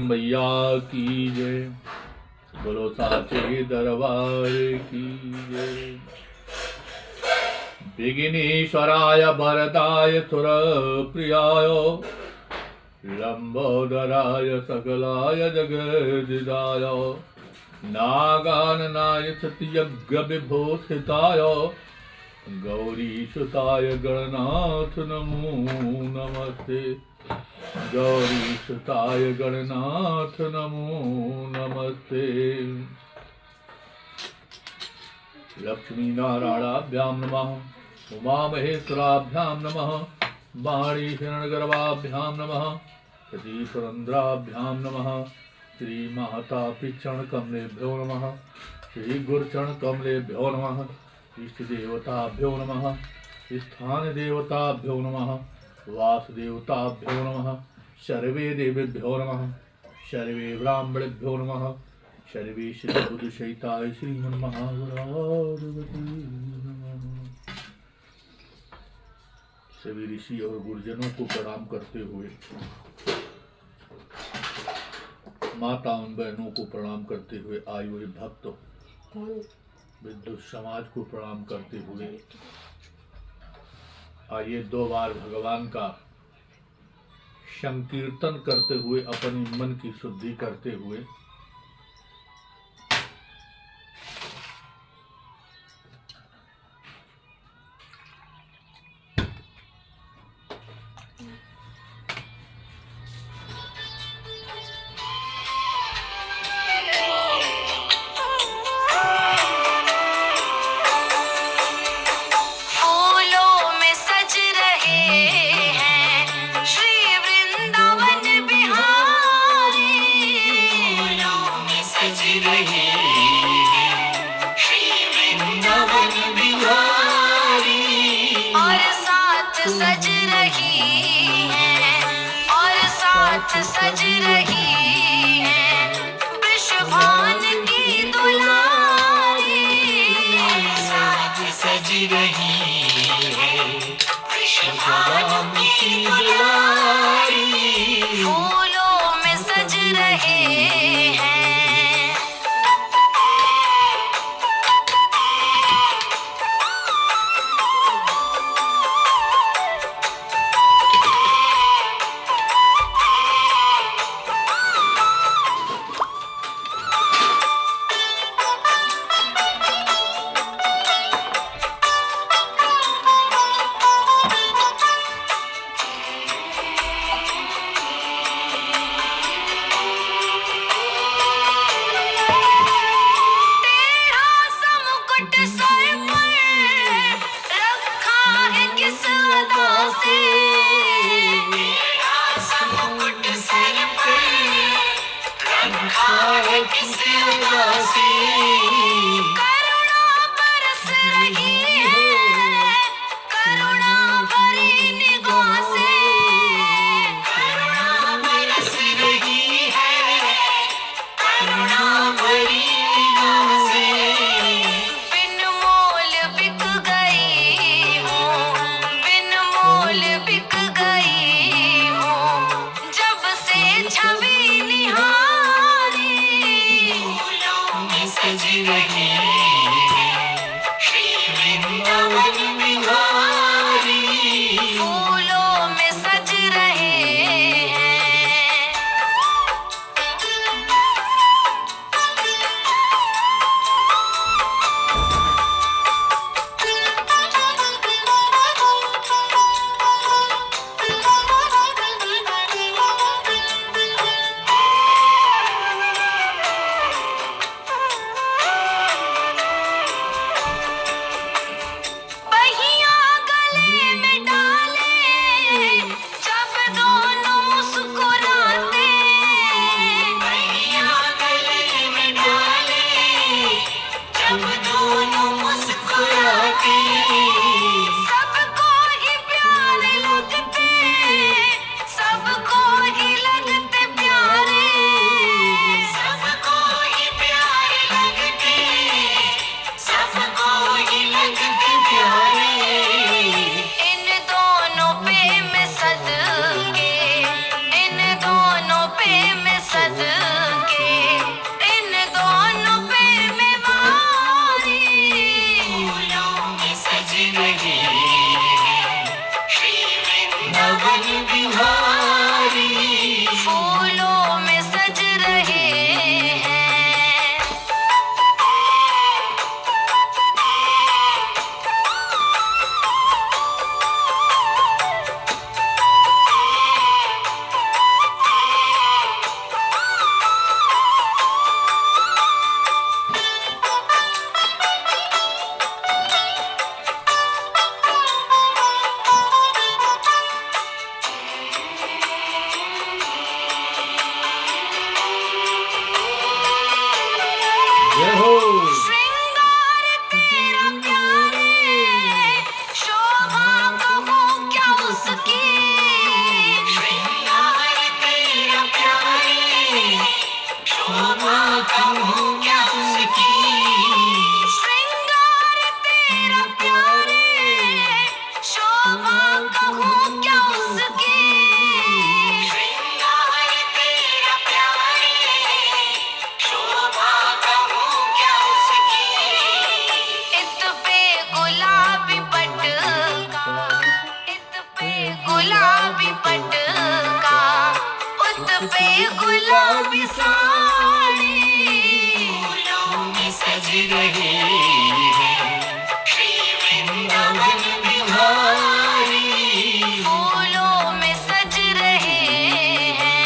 मैया की जय, बोलो साचे दरबार की जय। विघ्नेश्वराय वरदाय सुर प्रियाय, लंबोदराय सकलाय जगदिदाय, नागाननाय सत्यज्ञ विभूषिताय, गौरीसुताय गणनाथ नमो नमस्ते। गौरीसुताय गणनाथ नमो नमस्ते। लक्ष्मी नारायणाभ्यां नमः, उमा महेश्वराभ्यां नमः, वाणी हिरण्यगर्भाभ्यां नमः, सती सुरंद्राभ्यां नमः, श्री माता पिचरण कमलेभ्यो नमः, श्री गुरुचरण कमलेभ्यो नमः, इष्ट देवताभ्यो नमः, स्थान देवताभ्यो नमः, वासुदेवताभ्यो नमः, सर्वे देवेभ्यो नमः, सर्वे ब्राह्मणेभ्यो नमः, सर्वे श्रीबुद्धसहिताय श्रीमन्महागणाधिपति नमः। सभी ऋषि और गुरुजनों को प्रणाम करते हुए, माताओं बहनों को प्रणाम करते हुए, आए हुए भक्तों, विद्युत समाज को प्रणाम करते हुए, आइए 2 बार भगवान का संकीर्तन करते हुए, अपने मन की शुद्धि करते हुए सज रही है और साथ सज रही है वृषभान की दुलारी, साथ सज रही है वृषभान की दुलारी, फूलों में सज रहे हैं। करुणा बरस रही है, करुणा भरी निगाह से, करुणा बरस रही है, करुणा भरी निगाह से, बिन मोल बिक गई हूँ, बिन मोल बिक गई हूँ, जब से छवि निहारी, सज कहूँ क्या उसकी, श्रृंगार तेरा प्यारे, शोभा कहूँ क्या उसकी, श्रृंगार तेरा प्यारे, शोभा कहूँ क्या उसकी, इत पे गुलाबी पटका, इत पे गुलाबी पटका, उत पे गुलाबी साड़ी, फूलों में सज रही है श्री वृंदावन बिहारी, फूलों में सज रहे हैं।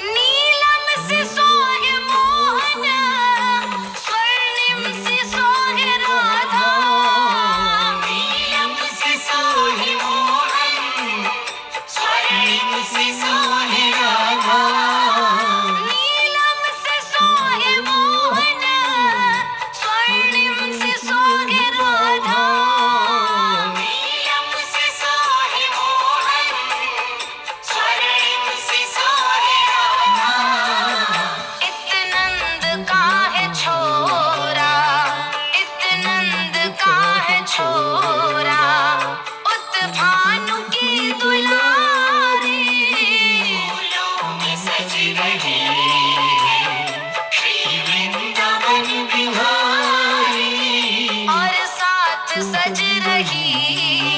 नीलम से सोहे मोहन, स्वर्णिम से सोहे राधा, नीलम से सोहे मोहन, स्वर्णिम से सोहे राधा, नीलम से सोहे मोहन, स्वर्णिम से सोहे राधा, नीलम से सोहे मोहन, स्वर्णिम से सोहे राधा, इत नंद का है छोरा, इत नंद का है छोरा, उत भानु की दुलारी, फूलों में सज रही है श्री वृंदावन बिहारी, और साथ सज रही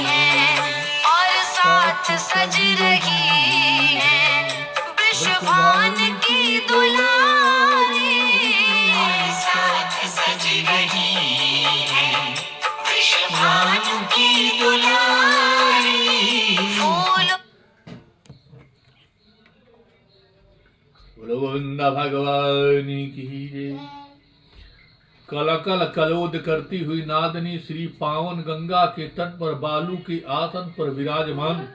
है, और साथ सज रही है वृषभान की दुलारी, और साथ सज रही है वृषभान की दुलारी, फूल बोलो गोविंद भगवान की जय। कलकल कलोद करती हुई नादनी श्री पावन गंगा के तट पर बालू के आसन पर विराजमान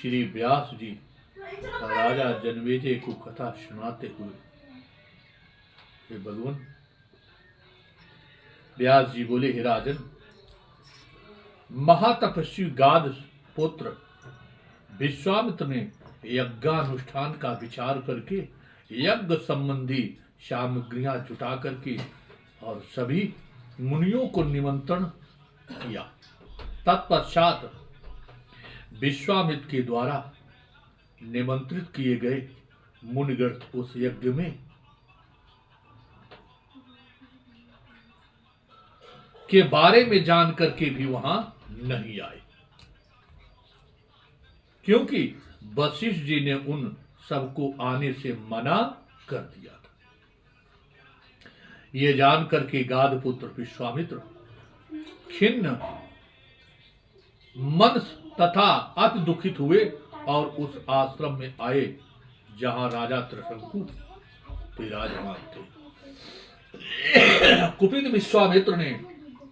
श्री व्यास जी राजा जनमेजय को कथा सुनाते हुए, हे भगवान, व्यास जी बोले, हे राजन, महातपस्वी गाद पुत्र विश्वामित्र ने यज्ञानुष्ठान का विचार करके यज्ञ संबंधी सामग्रियां जुटा करके और सभी मुनियों को निमंत्रण किया। तत्पश्चात विश्वामित्र के द्वारा निमंत्रित किए गए मुनिगण उस यज्ञ में के बारे में जान करके भी वहां नहीं आए, क्योंकि वशिष्ठ जी ने उन सबको आने से मना कर दिया था। ये जान करके गाद पुत्र विश्वामित्र खिन्न मन तथा अति दुखित हुए और उस आश्रम में आए जहां राजा त्रिशंकु विराजमान थे। कुपित विश्वामित्र ने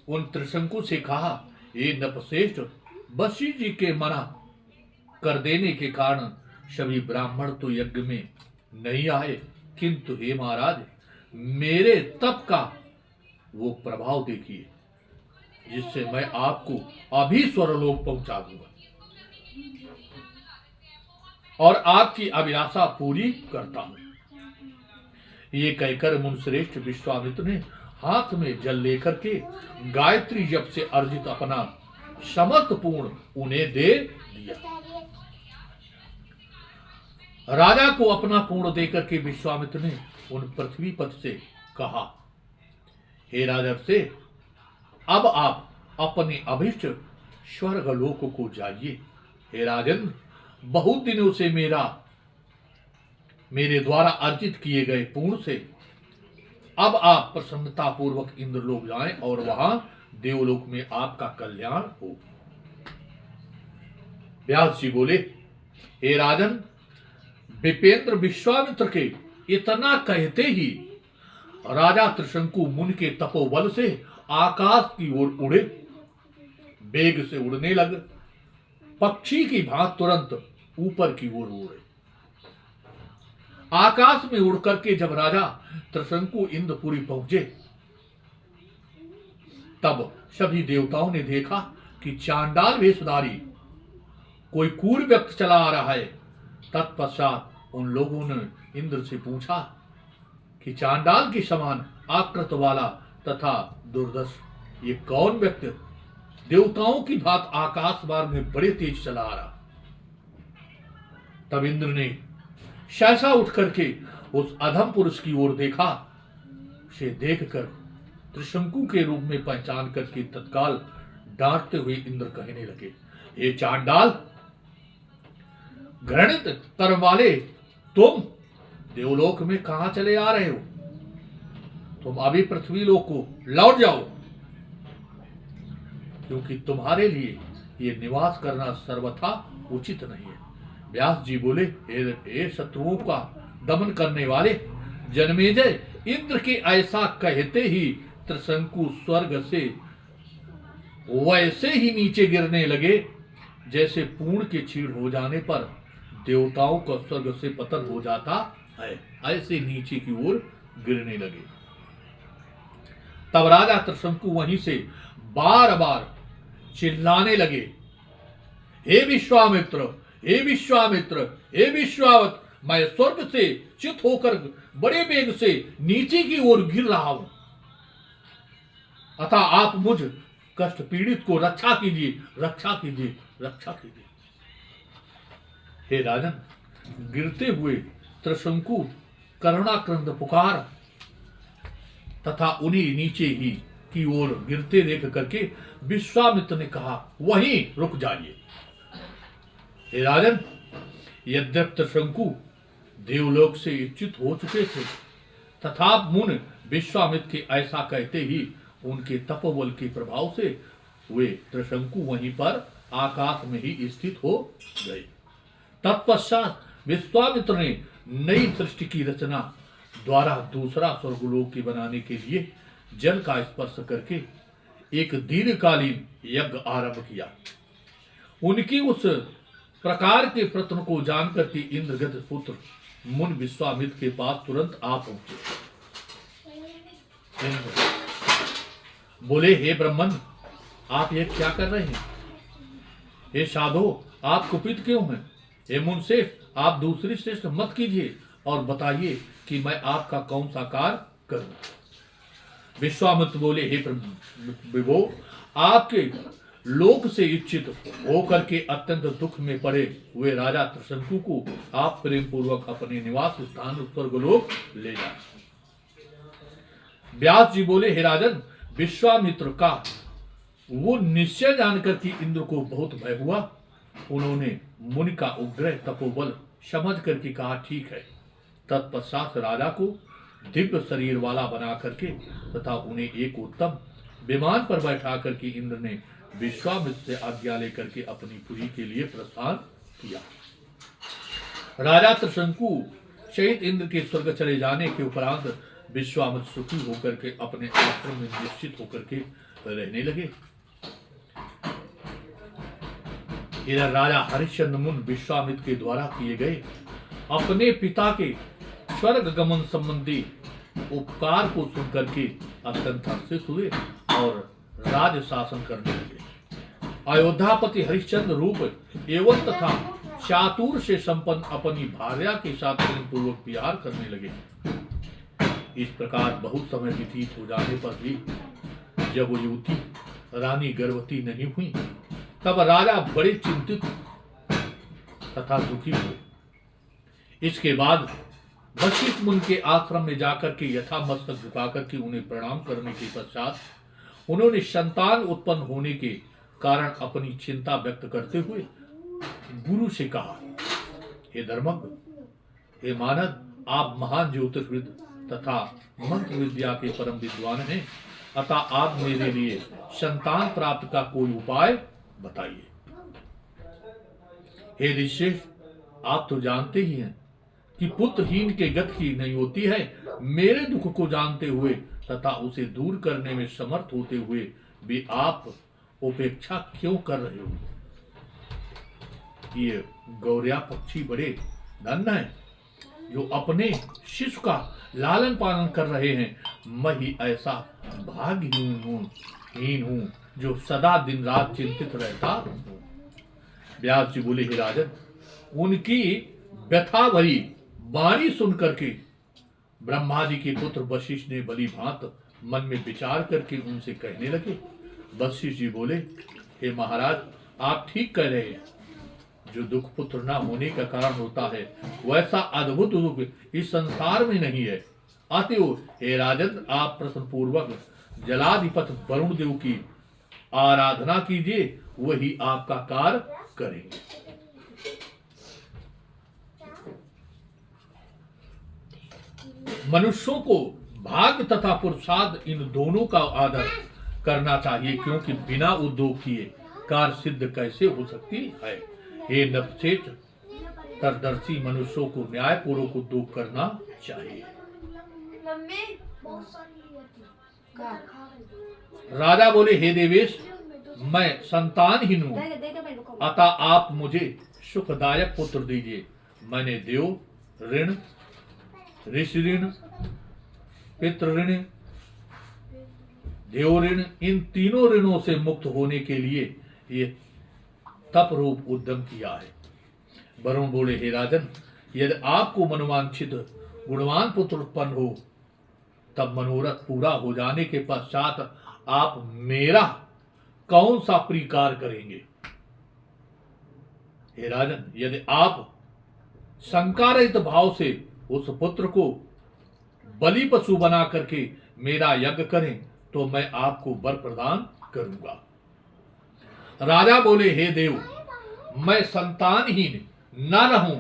उन त्रिशंकु से कहा, ये नपश्रेष्ठ, वशिष्ठ जी के मना कर देने के कारण सभी ब्राह्मण तो यज्ञ में नहीं आए, किंतु हे महाराज, मेरे तप का वो प्रभाव देखिए जिससे मैं आपको अभी स्वर्गलोक पहुंचा दूंगा और आपकी अभिलाषा पूरी करता हूं। ये कहकर मुनिश्रेष्ठ विश्वामित्र ने हाथ में जल लेकर के गायत्री जप से अर्जित अपना समस्त पूर्ण उन्हें दे दिया। राजा को अपना पूर्ण देकर के विश्वामित्र ने उन पृथ्वीपति से कहा, हे राजर्षि, अब आप अपने अभिष्ट स्वर्गलोक को जाइए। हे राजन, बहुत दिनों से मेरे द्वारा अर्जित किए गए पूर्ण से अब आप प्रसन्नता पूर्वक इंद्रलोक जाएं और वहां देवलोक में आपका कल्याण हो। व्यास जी बोले, हे राजन, विपेंद्र विश्वामित्र के इतना कहते ही राजा त्रिशंकु मुनि के तपोबल से आकाश की ओर उड़े। वेग से उड़ने लग पक्षी की भांति तुरंत ऊपर की ओर उड़े। आकाश में उड़ करके जब राजा त्रिशंकु इंद्रपुरी पहुंचे, तब सभी देवताओं ने देखा कि चांडाल वेशधारी कोई क्रूर व्यक्ति चला आ रहा है। तत्पश्चात उन लोगों ने इंद्र से पूछा कि चांडाल के समान आकृत वाला तथा दुर्दश ये कौन व्यक्ति देवताओं की भांति आकाश मार्ग में बड़े तेज चला आ रहा। तब इंद्र ने सहसा उठ करके उस अधम पुरुष की ओर देखा। उसे देखकर त्रिशंकु के रूप में पहचान करके तत्काल डांटते हुए इंद्र कहने लगे, हे चांडाल, घृणित कर्म वाले, तुम देवलोक में कहां चले आ रहे हो? तुम अभी पृथ्वी लोक को लौट जाओ, क्योंकि तुम्हारे लिए ये निवास करना सर्वथा उचित नहीं है। व्यास जी बोले, हे शत्रुओं का दमन करने वाले जनमेजय, इंद्र के ऐसा कहते ही त्रिशंकु स्वर्ग से वैसे ही नीचे गिरने लगे जैसे पूर्ण के छीड़ हो जाने पर देवताओं का स्वर्ग से पतन हो जाता है, ऐसे नीचे की ओर गिरने लगे। तब राजा त्रिशंकु वहीं से बार बार चिल्लाने लगे, हे विश्वामित्र, हे विश्वामित्र, हे विश्वावत, मैं स्वर्ग से च्युत होकर बड़े वेग से नीचे की ओर गिर रहा हूं, अतः आप मुझ कष्ट पीड़ित को रक्षा कीजिए, रक्षा कीजिए, रक्षा कीजिए। हे राजन, गिरते हुए त्रिशंकु करुणाक्रंद पुकार तथा उन्हीं नीचे ही की ओर गिरते देख करके विश्वामित्र ने कहा, वहीं रुक जाइए। हे राजन, यद्यप त्रिशंकु देवलोक से इच्छित हो चुके थे, तथा मुन विश्वामित्र के ऐसा कहते ही उनके तपोबल के प्रभाव से वे त्रिशंकु वहीं पर आकाश में ही स्थित हो गए। तत्पश्चात विश्वामित्र ने नई सृष्टि की रचना द्वारा दूसरा स्वर्गलोक के बनाने के लिए जल का स्पर्श करके एक दीर्घकालीन यज्ञ आरंभ किया। उनकी उस प्रकार के प्रश्न को जानकर के इंद्रगत पुत्र मुन विश्वामित्र के पास तुरंत आ पहुंचे। बोले, हे ब्रह्मन, आप ये क्या कर रहे हैं? हे साधो, आप कुपित क्यों हैं? हे मुनश्रेष्ठ, आप दूसरी श्रेष्ठ मत कीजिए और बताइए कि मैं आपका कौन सा कार्य करूं। विश्वामित्र बोले, हे विभो, आपके लोक से इच्छित होकर के अत्यंत दुख में पड़े हुए राजा त्रिशंकु को आप प्रेम पूर्वक अपने निवास स्थान स्वर्गलोक ले जाए। व्यास जी बोले, हे राजन, विश्वामित्र का वो निश्चय जानकर कि इंद्र को बहुत भय हुआ। उन्होंने मुनि का उग्र तपोबल समझ करके कहा, ठीक है। तत्पश्चात राजा को दिव्य शरीर वाला बना करके तथा उन्हें एक उत्तम विमान पर बैठा करके इंद्र ने विश्वामित्र से आज्ञा लेकर के अपनी पुरी के लिए प्रस्थान किया। राजा त्रिशंकु शहीद इंद्र के स्वर्ग चले जाने के उपरांत विश्वामित्र सुखी होकर के अपने आश्रम में निश्चित होकर के रहने लगे। इधर राजा हरिश्चंद्र मुनि विश्वामित्र के द्वारा किए गए अपने पिता के स्वर्ग गमन संबंधी उपकार को सुनकर के अत्यंत हर्षित हुए और राज शासन करने लगे। अयोध्यापति हरिश्चंद्र रूप एवं तथा चातुर से संपन्न अपनी भार्या के साथ प्रेम पूर्वक विहार करने लगे। इस प्रकार बहुत समय व्यतीत हो जाने पर भी जब वो युवती रानी गर्भवती नहीं हुई, तब राजा बड़े चिंतित तथा दुखी हुए। इसके बाद वशिष्ठ मुनि के आश्रम में जाकर के यथा मस्तक झुकाकर के उन्हें प्रणाम करने के पश्चात उन्होंने संतान उत्पन्न होने के कारण अपनी चिंता व्यक्त करते हुए गुरु से कहा, हे धर्मज्ञ, हे मानद, आप महान ज्योतिर्विद तथा मंत्र विद्या के परम विद्वान हैं, अतः आप मेरे लिए संतान प्राप्त का कोई उपाय बताइए। हे ऋषिश्रेष्ठ, आप तो जानते ही हैं कि पुत्रहीन के गति नहीं होती है। मेरे दुख को जानते हुए तथा उसे दूर करने में समर्थ होते हुए भी आप उपेक्षा क्यों कर रहे हो? ये गौरिया पक्षी बड़े धन्य हैं जो अपने शिशु का लालन पालन कर रहे हैं। मैं ही ऐसा भाग्यहीन हूं जो सदा दिन रात चिंतित रहता हूं। व्यास जी बोले, हे राजन, उनकी व्यथा भरी वाणी सुन करके ब्रह्मा जी के पुत्र वशिष्ठ ने बली भांत मन में विचार करके उनसे कहने लगे। वशिष्ठ जी बोले, हे महाराज, आप ठीक कह रहे हैं। जो दुख पुत्र न होने का कारण होता है, वैसा अद्भुत दुख इस संसार में नहीं है। अतएव हे राजन, आप प्रश्न पूर्वक जलाधिपति वरुण देव की आराधना कीजिए, वही आपका कार्य करेंगे। मनुष्यों को भाग्य तथा पुरुषार्थ इन दोनों का आदर करना चाहिए, क्योंकि बिना उद्योग किए कार्य सिद्ध कैसे हो सकती है। हे नवचेत तरदर्शी मनुष्यों को न्यायपूर्वक उद्योग करना चाहिए। राजा बोले, हे देवेश, मैं संतानहीन हूं, अतः आप मुझे सुखदायक पुत्र दीजिए। मैंने देव ऋण, ऋषि ऋण, पितृ ऋण, देव ऋण, इन तीनों ऋणों से मुक्त होने के लिए ये तप रूप उद्यम किया है। वरुण बोले, हे राजन, यदि आपको मनोवांछित गुणवान पुत्र उत्पन्न हो, तब मनोरथ पूरा हो जाने के पश्चात आप मेरा कौन सा प्रिय कार्य करेंगे? हे राजन, यदि आप शंकारहित भाव से उस पुत्र को बलि पशु बना करके मेरा यज्ञ करें, तो मैं आपको वर प्रदान करूंगा। राजा बोले, हे देव, मैं संतानहीन न रहूं।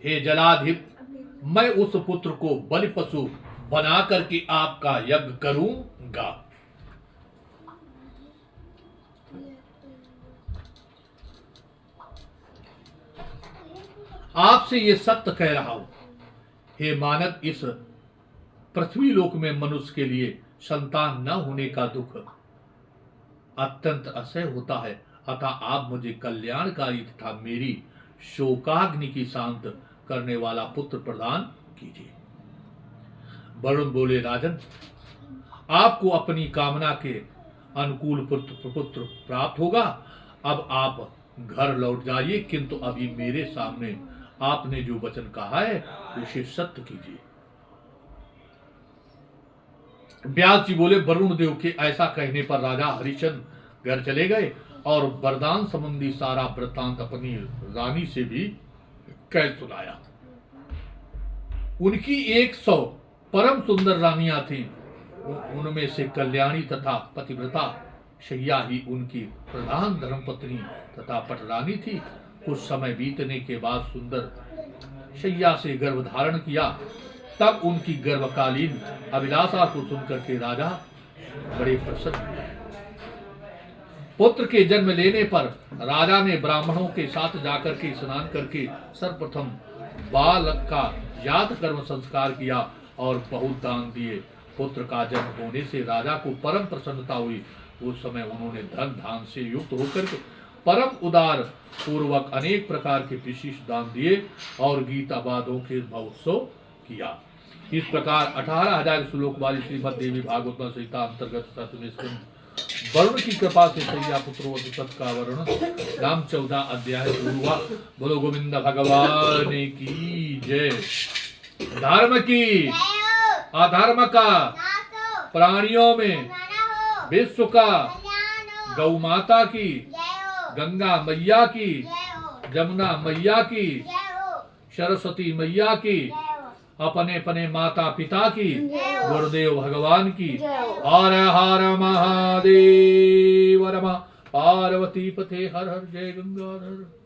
हे जलाधिप, मैं उस पुत्र को बलि पशु बना करके आपका यज्ञ करूंगा। आपसे ये सत्य कह रहा हूं। हे मानव, इस पृथ्वी लोक में मनुष्य के लिए संतान न होने का दुख अत्यंत असह्य होता है, अतः आप मुझे कल्याणकारी तथा मेरी शोकाग्नि की शांत करने वाला पुत्र प्रदान कीजिए। वरुण बोले, राजन, आपको अपनी कामना के अनुकूल पुत्र प्राप्त होगा। अब आप घर लौट जाइए, किंतु अभी मेरे सामने आपने जो वचन कहा है उसे सत्य कीजिए। व्यास जी बोले, वरुण देव के ऐसा कहने पर राजा हरिश्चंद्र घर चले गए और वरदान संबंधी सारा वृत्तांत अपनी रानी से भी कह सुनाया। उनकी 100 परम सुंदर रानियां थीं। उनमें से कल्याणी तथा पतिव्रता शैया ही उनकी प्रधान धर्मपत्नी तथा पटरानी थी। कुछ समय बीतने के बाद सुंदर शैया से गर्भ धारण किया। तब उनकी गर्भकालीन अभिलाषा को सुनकर के राजा बड़े प्रसन्न हुए। पुत्र के जन्म लेने पर राजा ने ब्राह्मणों के साथ जाकर के स्नान करके सर्वप्रथम बालक का याद कर्म संस्कार किया और बहुत दान दिए। पुत्र का जन्म होने से राजा को परम प्रसन्नता हुई। उस समय उन्होंने धन धान से युक्त होकर के परम उदार पूर्वक अनेक प्रकार के विशिष्ट दान दिए और गीता वादों के महोत्सव किया। इस प्रकार 18,000 श्लोक वाली श्रीमद देवी भागवत संहिता अंतर्गत 7वें स्कंद वरुण की कृपा से शैया पुत्रों का वर्णन नाम 14 अध्याय शुरू हुआ। बोलो गोविंद भगवान की जय। धर्म की अधर्म का प्राणियों में विश्व का गौ माता की, गंगा मैया की, जमुना मैया की, सरस्वती मैया की, अपने अपने माता पिता की, गुरुदेव भगवान की। हर हर महादेव नमः। पार्वती पते हर हर, जय गंगाधर।